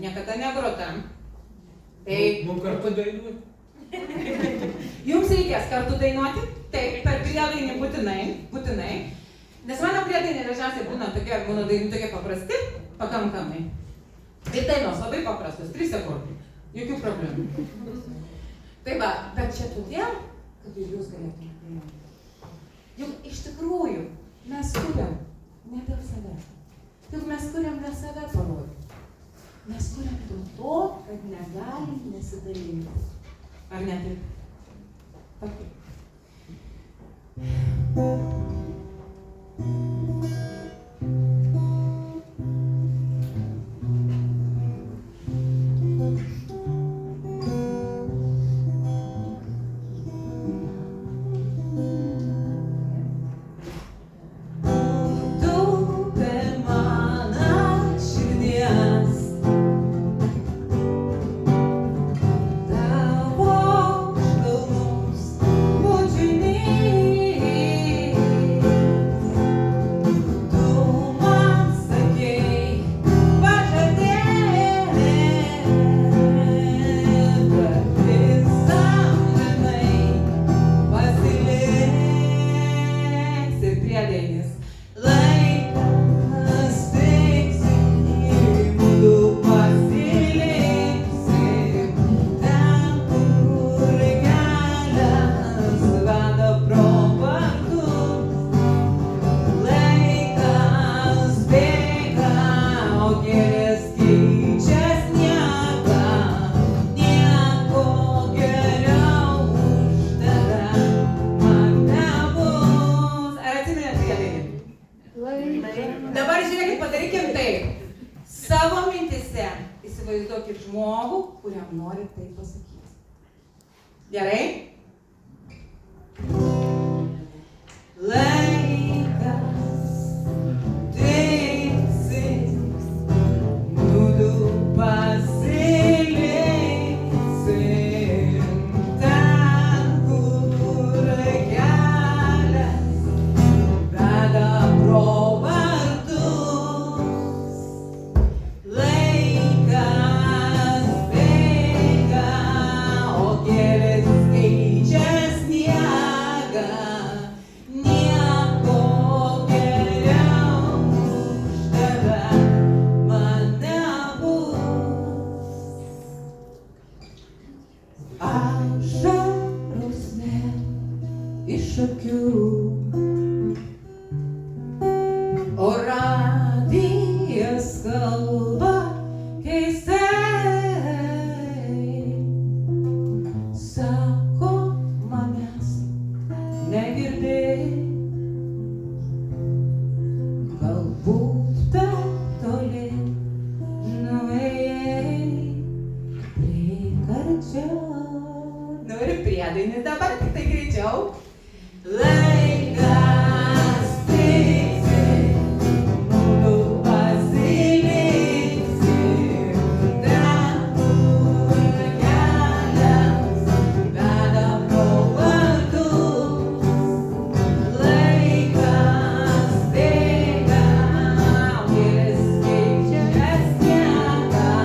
niekada negrota. Tai Mums kartu dainuoti. Jums reikės kartu dainuoti, taip, per priedainį būtinai. Nes mano priedainiai dažniausiai būna tokie, mano dainų tokie paprasti, pakankamai. Ir dainos labai paprastos, 3 sekundžių, jokių problemų. Tai va, bet čia todėl, kad ir jūs galėtumėte dainuoti. Juk iš tikrųjų mes kuriam ne dėl savęs. Juk mes kuriam dėl save parodyti. Mes kuriam dėl to, kad negalim nesidalinti. Ar ne taip? Okay. Dabar žiūrėkit, padarykim taip. Savo mintise įsivaizduokit žmogų, kuriam norit tai pasakyti. Gerai? Laikas teiksis, mudu pasiliksim ten, kur kelias veda pro vartus. Laikas bėga, o kelias keičia sniegą. Nieko geriau už tave man nebus. Ašaros net iš akių, o radijas kalba keistai. Sako, manęs negirdėjai, galbūt per toli nuėjai. Prieik arčiau. Nu ir priedainis dabar, tik tai greičiau. Laikas tiksi, mudu pasiliksim ten, kur kelias veda pro vartus. Laikas bėga, o kelias keičia sniegą.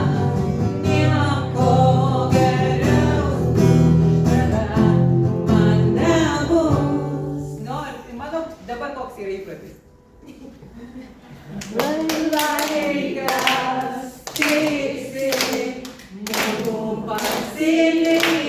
Nieko geriau už tave man nebus. Nu, ir mano dabar koks yra įprotis. Laikas tiksi, mudu pasiliksim